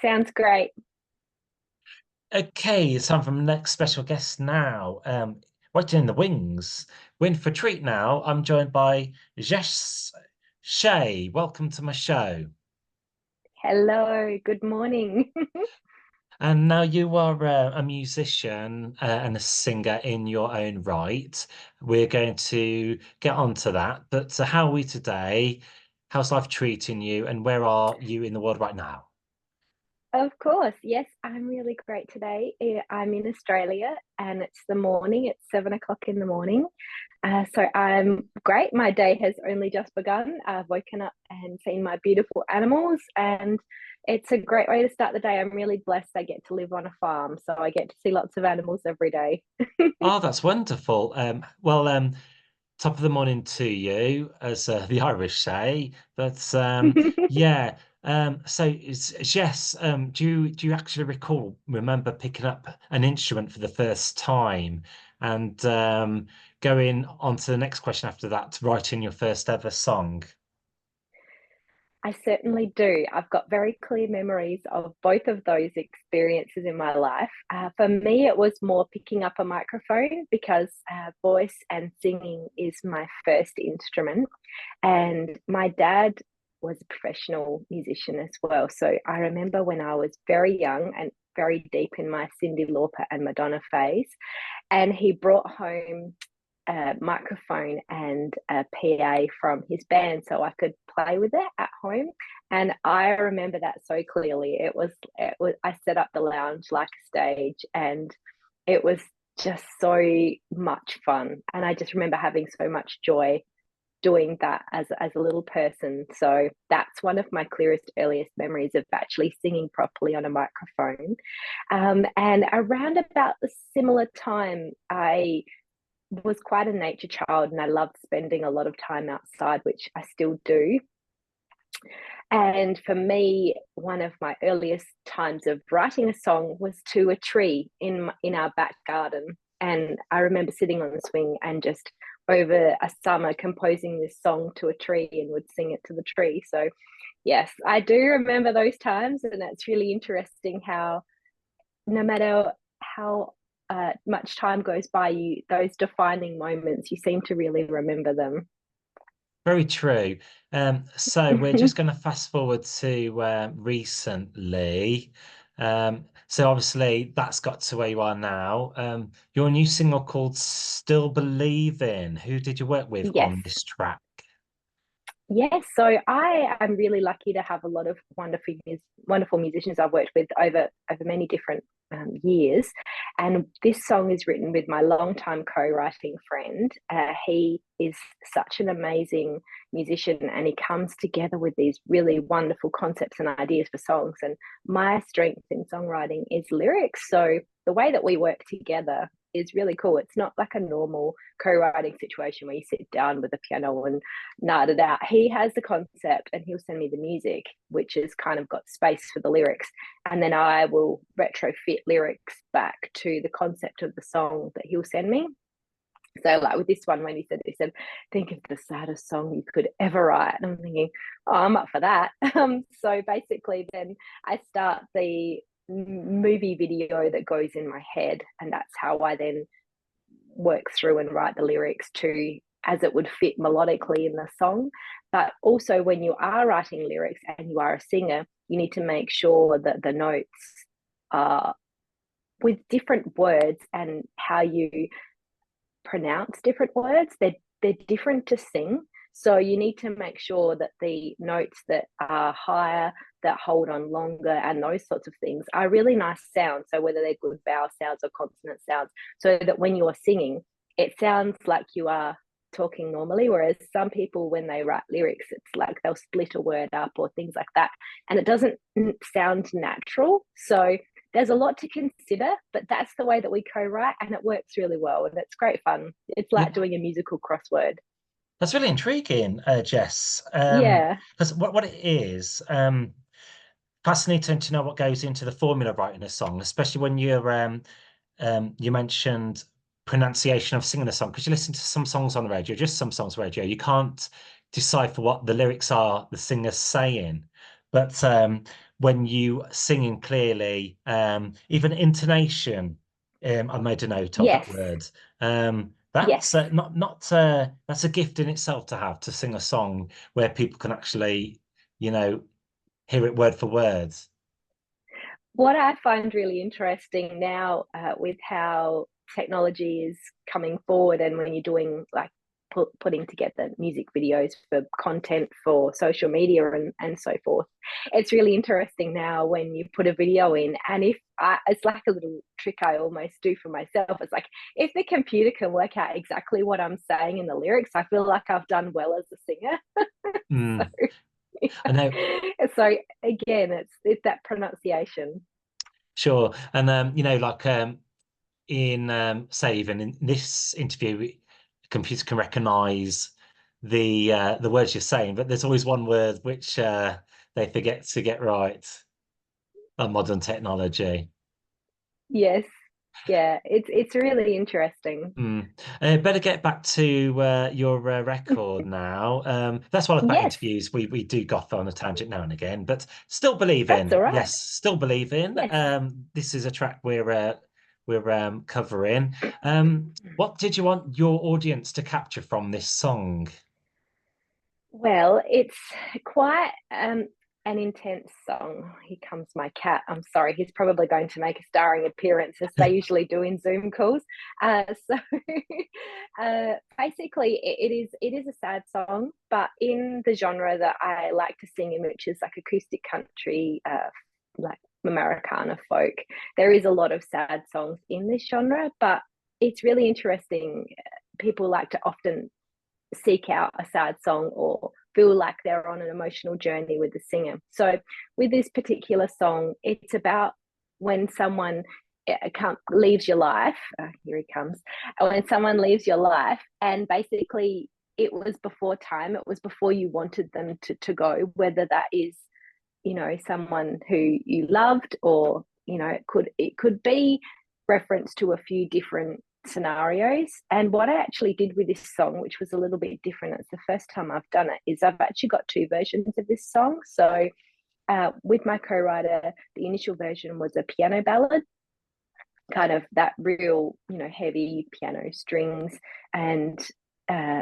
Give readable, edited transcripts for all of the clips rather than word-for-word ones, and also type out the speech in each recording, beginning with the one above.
Sounds great. Okay, it's time for my next special guest now. Waiting in the wings. We're in for a treat now. I'm joined by Jessie Che. Welcome to my show. Hello, good morning. And now you are a musician and a singer in your own right. We're going to get onto that. But how are we today? How's life treating you? And where are you in the world right now? Of course, yes, I'm really great today. I'm in Australia and it's the morning, it's 7 o'clock in the morning. So I'm great. My day has only just begun. I've woken up and seen my beautiful animals, and it's a great way to start the day. I'm really blessed I get to live on a farm, so I get to see lots of animals every day. Oh, that's wonderful. Top of the morning to you, as the Irish say. But yeah. Jess, do you actually remember picking up an instrument for the first time and going on to the next question after that, writing your first ever song? I certainly do. I've got very clear memories of both of those experiences in my life. For me, it was more picking up a microphone because voice and singing is my first instrument. And my dad was a professional musician as well. So I remember when I was very young and very deep in my Cyndi Lauper and Madonna phase, and he brought home a microphone and a PA from his band so I could play with it at home. And I remember that so clearly. It was I set up the lounge like a stage, and it was just so much fun. And I just remember having so much joy doing that as a little person. So that's one of my clearest, earliest memories of actually singing properly on a microphone. And around about the similar time, I was quite a nature child and I loved spending a lot of time outside, which I still do. And for me, one of my earliest times of writing a song was to a tree in our back garden. And I remember sitting on the swing and just over a summer composing this song to a tree and would sing it to the tree. So yes, I do remember those times, and that's really interesting how no matter how much time goes by, you those defining moments, you seem to really remember them. Very true. So we're just going to fast forward to recently. So obviously that's got to where you are now. Your new single called Still Believing. Who did you work with Yes. on this track? Yes, so I am really lucky to have a lot of wonderful musicians I've worked with over many different years, and this song is written with my longtime co-writing friend. He is such an amazing musician, and he comes together with these really wonderful concepts and ideas for songs. And my strength in songwriting is lyrics, so the way that we work together is really cool. It's not like a normal co-writing situation where you sit down with a piano and nut it out. He has the concept and he'll send me the music, which has kind of got space for the lyrics. And then I will retrofit lyrics back to the concept of the song that he'll send me. So, like with this one, when he said, think of the saddest song you could ever write. And I'm thinking, oh, I'm up for that. So basically, then I start the movie video that goes in my head. And that's how I then work through and write the lyrics to as it would fit melodically in the song. But also, when you are writing lyrics and you are a singer, you need to make sure that the notes are with different words and how you pronounce different words. They're different to sing. So you need to make sure that the notes that are higher, that hold on longer, and those sorts of things are really nice sounds. So whether they're good vowel sounds or consonant sounds, so that when you're singing, it sounds like you are talking normally. Whereas some people, when they write lyrics, it's like they'll split a word up or things like that, and it doesn't sound natural. So there's a lot to consider, but that's the way that we co-write, and it works really well, and it's great fun. It's like Yeah, doing a musical crossword. that's really intriguing, Jess. Yeah. Because what it is, fascinating to know what goes into the formula of writing a song, especially when you mentioned pronunciation of singing a song, because you listen to some songs on the radio, just some songs on the radio, you can't decipher what the lyrics are the singer's saying. But when you singing clearly, even intonation. I made a note of that Yes, word. yes. That's that's a gift in itself to have, to sing a song where people can actually, hear it word for word. What I find really interesting now with how technology is coming forward, and when you're doing like putting together music videos for content for social media and so forth, it's really interesting now when you put a video in, and it's like a little trick I almost do for myself. It's like, if the computer can work out exactly what I'm saying in the lyrics, I feel like I've done well as a singer. So, Mm. I know. so again, it's that pronunciation. Sure. And like in say even in this interview, the computer can recognize the words you're saying, but there's always one word which they forget to get right on modern technology. Yes, yeah, it's really interesting. Mm. Better get back to your record now. That's what about Yes, interviews. We do go off on a tangent now and again, but still believe that's in. all right. Yes, still believe in. Yes. This is a track we're covering. What did you want your audience to capture from this song? Well, it's quite an intense song. Here comes my cat. I'm sorry, he's probably going to make a starring appearance as they usually do in Zoom calls. So basically, it is a sad song, but in the genre that I like to sing in, which is like acoustic country, like Americana folk, there is a lot of sad songs in this genre, but it's really interesting. People like to often seek out a sad song or feel like they're on an emotional journey with the singer. So with this particular song, it's about when someone leaves your life. Here he comes. When someone leaves your life, and basically it was before time, it was before you wanted them to go, whether that is, someone who you loved, or, it could be reference to a few different scenarios. And what I actually did with this song, which was a little bit different, it's the first time I've done it, is I've actually got two versions of this song. So with my co-writer, the initial version was a piano ballad, kind of that real, heavy piano strings, and uh,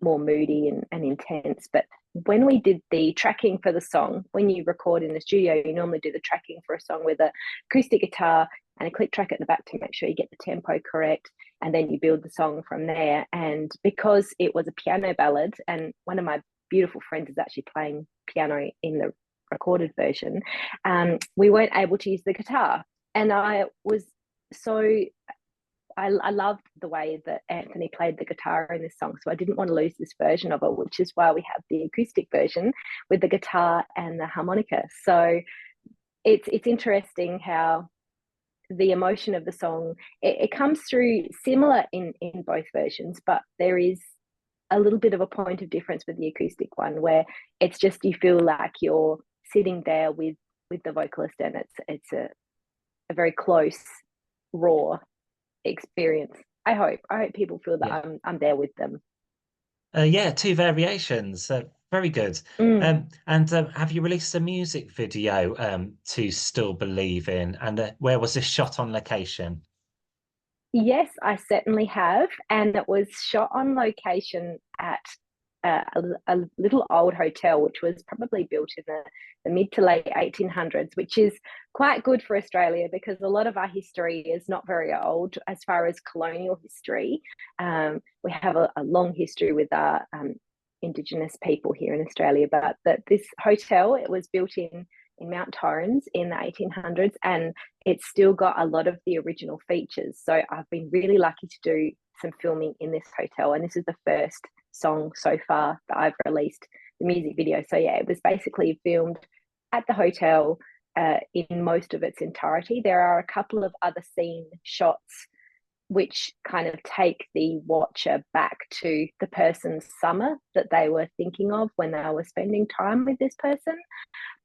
more moody and intense. But when we did the tracking for the song, when you record in the studio, you normally do the tracking for a song with a acoustic guitar and a click track at the back to make sure you get the tempo correct, and then you build the song from there. And because it was a piano ballad, and one of my beautiful friends is actually playing piano in the recorded version, we weren't able to use the guitar. And I was so I loved the way that Anthony played the guitar in this song, so I didn't want to lose this version of it, which is why we have the acoustic version with the guitar and the harmonica. So it's interesting how the emotion of the song, it comes through similar in both versions, but there is a little bit of a point of difference with the acoustic one, where it's just, you feel like you're sitting there with the vocalist, and it's a very close, raw experience. I hope people feel that Yeah. I'm there with them. Yeah, two variations. Very good. Mm. And have you released a music video to Still Believe In? And where was this shot on location? Yes, I certainly have, and it was shot on location at a little old hotel, which was probably built in the mid to late 1800s, which is quite good for Australia because a lot of our history is not very old as far as colonial history. We have a long history with our Indigenous people here in Australia, but this hotel, it was built in Mount Torrens in the 1800s, and it's still got a lot of the original features. So I've been really lucky to do some filming in this hotel, and this is the first song so far that I've released the music video. So yeah, it was basically filmed at the hotel in most of its entirety. There are a couple of other scene shots which kind of take the watcher back to the person's summer that they were thinking of when they were spending time with this person.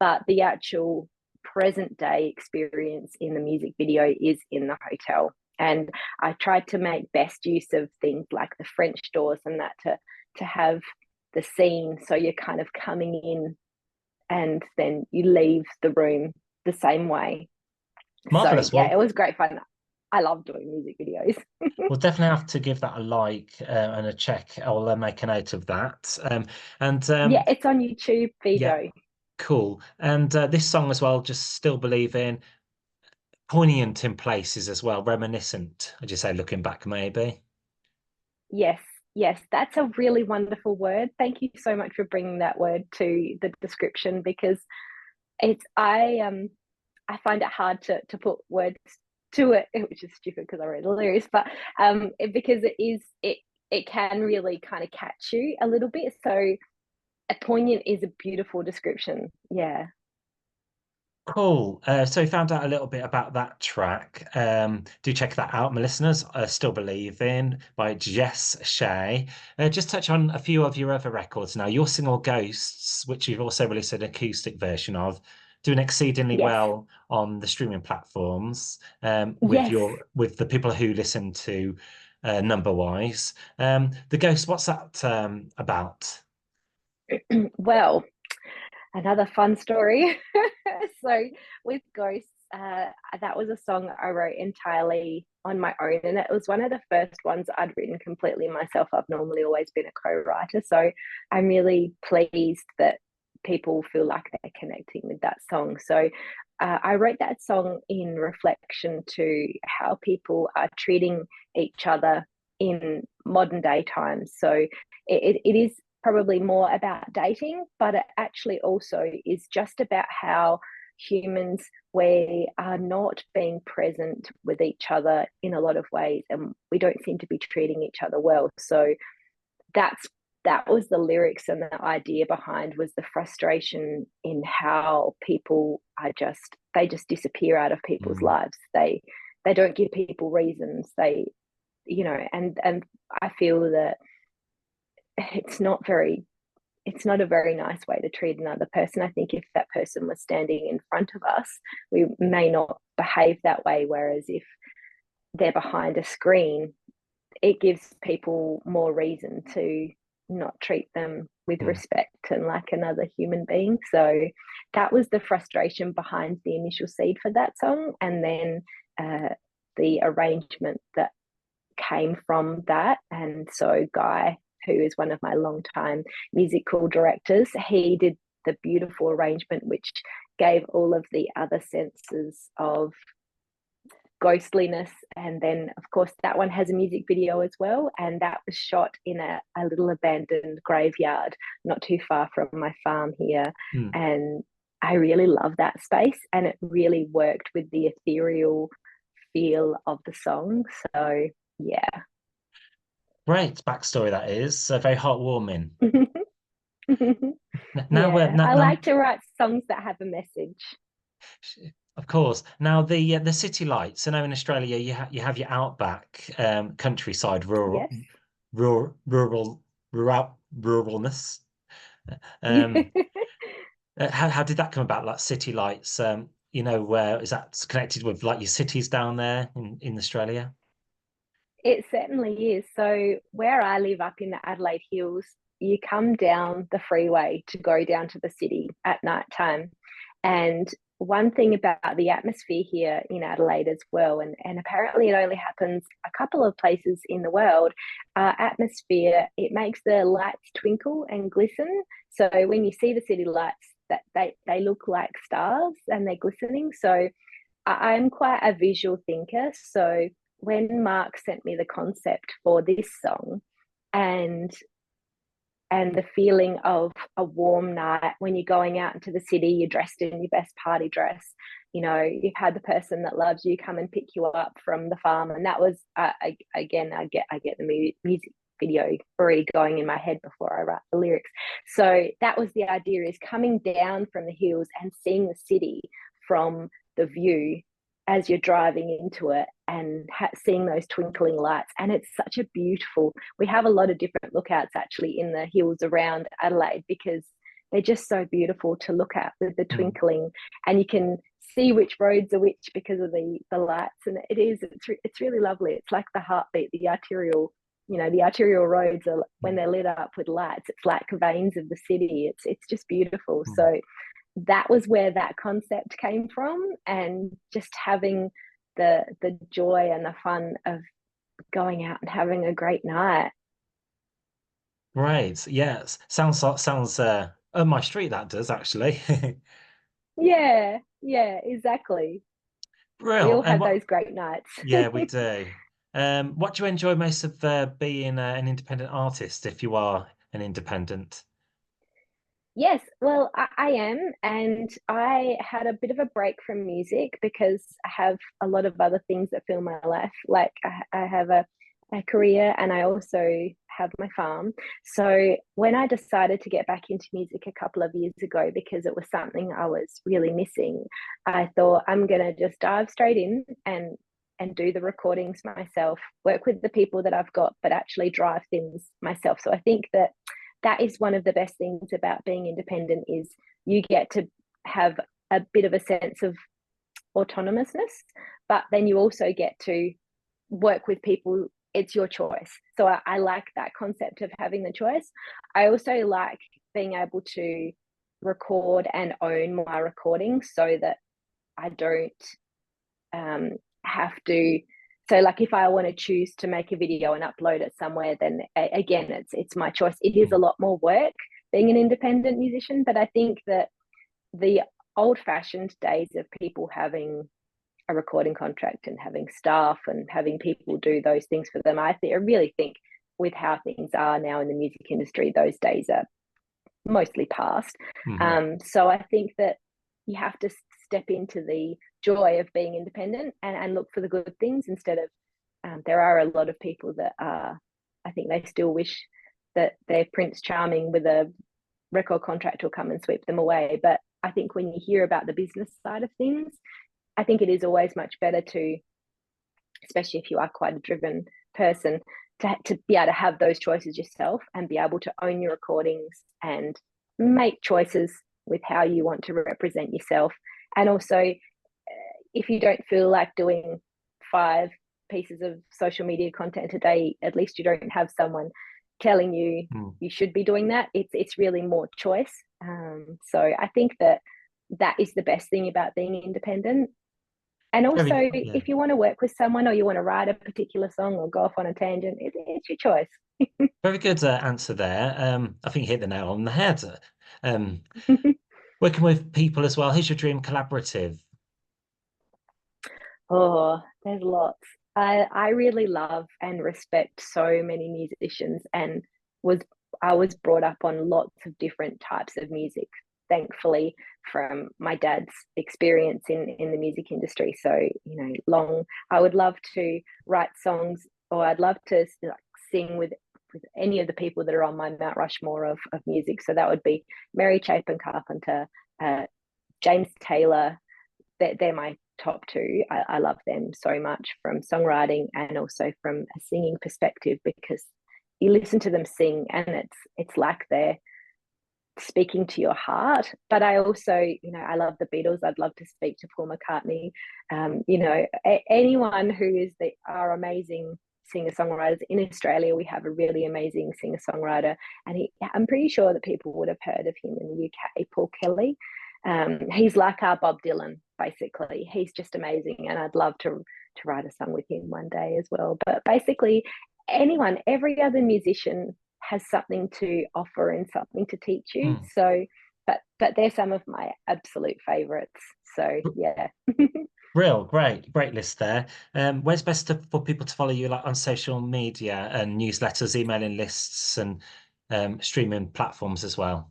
But the actual present day experience in the music video is in the hotel. And I tried to make best use of things like the French doors and that to have the scene, so you're kind of coming in and then you leave the room the same way. So Marvelous. yeah, it Well, was great fun. I love doing music videos. we'll definitely have to give that a like and a check. I'll make a note of that. And Yeah, it's on YouTube, yeah, Vido. cool. And this song as well, just still believe in, poignant in places as well, reminiscent. I'd just say looking back, maybe. Yes, yes, that's a really wonderful word. Thank you so much for bringing that word to the description, because it's I find it hard to put words to it, which is stupid because I read the lyrics, but because it can really kind of catch you a little bit. So a poignant is a beautiful description. Yeah. Cool. So we found out a little bit about that track. Do check that out, my listeners. I Still Believe In by Jess Che. Just touch on a few of your other records now. Your single Ghosts, which you've also released an acoustic version of, doing exceedingly Yes. well on the streaming platforms, Yes. with the people who listen to Number Wise. The Ghost, what's that about? Well, another fun story. So with Ghosts, that was a song I wrote entirely on my own, and it was one of the first ones I'd written completely myself. I've normally always been a co-writer, so I'm really pleased that people feel like they're connecting with that song. So I wrote that song in reflection to how people are treating each other in modern day times. So it is probably more about dating, but it actually also is just about how humans, we are not being present with each other in a lot of ways, and we don't seem to be treating each other well. So that was the lyrics, and the idea behind was the frustration in how people are they just disappear out of people's Mm. lives. They don't give people reasons. They, and I feel that it's not very it's not a very nice way to treat another person. I think if that person was standing in front of us, we may not behave that way. Whereas if they're behind a screen, it gives people more reason to not treat them with Mm. respect and like another human being. So that was the frustration behind the initial seed for that song. And then the arrangement that came from that. And so Guy, who is one of my longtime musical directors, he did the beautiful arrangement, which gave all of the other senses of ghostliness. And then, of course, that one has a music video as well. And that was shot in a little abandoned graveyard not too far from my farm here. Mm. And I really love that space. And it really worked with the ethereal feel of the song. So, yeah. Great backstory that is. Very heartwarming. Now, Yeah, I now, like to write songs that have a message. of course. Now the city lights. I know in Australia you have your outback, countryside, Yes. rural, ruralness. Yeah. Um, how did that come about? Like city lights. Where is that connected with like your cities down there in Australia? It certainly is. So, where I live up in the Adelaide Hills, you come down the freeway to go down to the city at night time. And one thing about the atmosphere here in Adelaide as well, and apparently it only happens a couple of places in the world, atmosphere, it makes the lights twinkle and glisten. So, when you see the city lights, that they look like stars and they're glistening. So, I'm quite a visual thinker. So when Mark sent me the concept for this song, and the feeling of a warm night when you're going out into the city, you're dressed in your best party dress, you've had the person that loves you come and pick you up from the farm, and that was again, I get the music video already going in my head before I write the lyrics. So that was the idea, is coming down from the hills and seeing the city from the view as you're driving into it, and seeing those twinkling lights. And it's such a beautiful, we have a lot of different lookouts actually in the hills around Adelaide, because they're just so beautiful to look at with the Mm. twinkling, and you can see which roads are which because of the lights. And it's really lovely. It's like the heartbeat, the arterial, the arterial roads are, when they're lit up with lights, it's like veins of the city. It's just beautiful. Mm. So that was where that concept came from, and just having the joy and the fun of going out and having a great night. Great. Yes. Sounds on my street, that does actually. Yeah, yeah, exactly. We Real. all And have what those great nights. yeah, we do. What do you enjoy most of being an independent artist if you are an independent? Yes, well, I am, and I had a bit of a break from music because I have a lot of other things that fill my life. Like I have a career, and I also have my farm. So when I decided to get back into music a couple of years ago, because it was something I was really missing, I thought I'm gonna just dive straight in and do the recordings myself, work with the people that I've got, but actually drive things myself. So I think that that is one of the best things about being independent is you get to have a bit of a sense of autonomousness, but then you also get to work with people. It's your choice. So I like that concept of having the choice. I also like being able to record and own my recordings so that I don't have to. So like if I want to choose to make a video and upload it somewhere, then again it's my choice. It is a lot more work being an independent musician, but I think that the old fashioned days of people having a recording contract and having staff and having people do those things for them, I really think with how things are now in the music industry, those days are mostly past. Mhm. So I think that you have to step into the joy of being independent and look for the good things instead of, there are a lot of people that are, I think they still wish that their Prince Charming with a record contract will come and sweep them away. But I think when you hear about the business side of things, I think it is always much better to, especially if you are quite a driven person, to be able to have those choices yourself and be able to own your recordings and make choices with how you want to represent yourself. And also, if you don't feel like doing 5 pieces of social media content a day, at least you don't have someone telling you you should be doing that. It's really more choice. So I think that that is the best thing about being independent. And also, Yeah. if you want to work with someone or you want to write a particular song or go off on a tangent, it's your choice. Very good answer there. I think you hit the nail on the head. Um, Working with people as well. Who's your dream collaborative? Oh, there's lots. I really love and respect so many musicians, and was I was brought up on lots of different types of music, thankfully, from my dad's experience in the music industry. So, long I would love to write songs, or I'd love to like sing with any of the people that are on my Mount Rushmore of music. So that would be Mary Chapin Carpenter, James Taylor. They're my top two. I love them so much from songwriting and also from a singing perspective, because you listen to them sing and it's like they're speaking to your heart. But I also, I love the Beatles. I'd love to speak to Paul McCartney. Anyone who are amazing singer songwriters. In Australia, we have a really amazing singer songwriter, and I'm pretty sure that people would have heard of him in the UK, Paul Kelly. He's like our Bob Dylan, basically. He's just amazing, and I'd love to write a song with him one day as well. But basically, every other musician has something to offer and something to teach you. So, but they're some of my absolute favorites. So yeah. Real great list there. Where's best for people to follow you, like on social media and newsletters, emailing lists, and streaming platforms as well?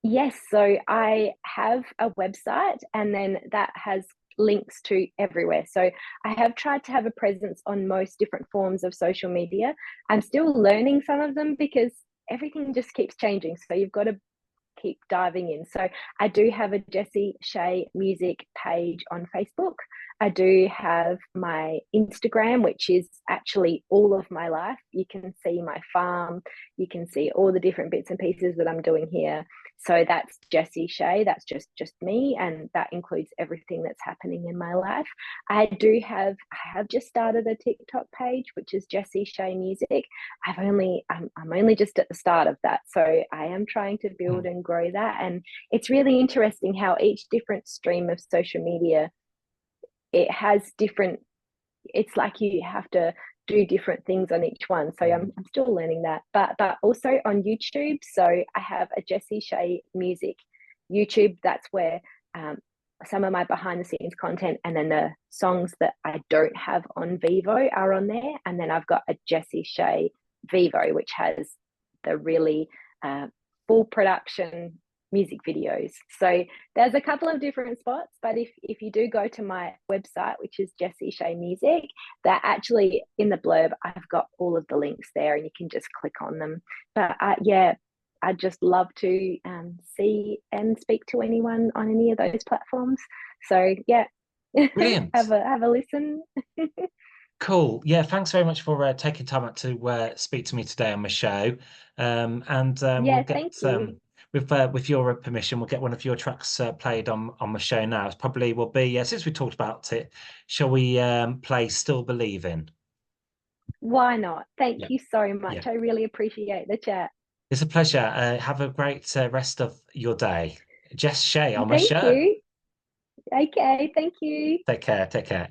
Yes, so I have a website, and then that has links to everywhere. So I have tried to have a presence on most different forms of social media. I'm still learning some of them because everything just keeps changing. So you've got to keep diving in. So I do have a Jessie Che music page on Facebook. I do have my Instagram, which is actually all of my life. You can see my farm. You can see all the different bits and pieces that I'm doing here. So that's Jessie Che. That's just me, and that includes everything that's happening in my life. I have just started a TikTok page, which is Jessie Che Music. I'm only just at the start of that, so I am trying to build and grow that. And it's really interesting how each different stream of social media, it has different, it's like you have to do different things on each one. So I'm still learning that. But also on YouTube. So I have a Jessie Che music YouTube. That's where some of my behind the scenes content, and then the songs that I don't have on Vivo are on there. And then I've got a Jessie Che Vivo, which has the really full production music videos. So there's a couple of different spots, but if you do go to my website, which is Jessie Che Music, that actually in the blurb, I've got all of the links there and you can just click on them. But yeah, I'd just love to see and speak to anyone on any of those platforms. So yeah, Brilliant. have a listen. Cool. Yeah, thanks very much for taking time out to speak to me today on my show. And Yeah, we'll get thank you. with your permission, we'll get one of your tracks played on my show now. It probably will be since we talked about it. Shall we play "Still Believing"? Why not? Thank Yeah, you so yeah. much. I really appreciate the chat. It's a pleasure. Have a great rest of your day. Jess Che on my Thank show. you. Okay, thank you. Take care. Take care.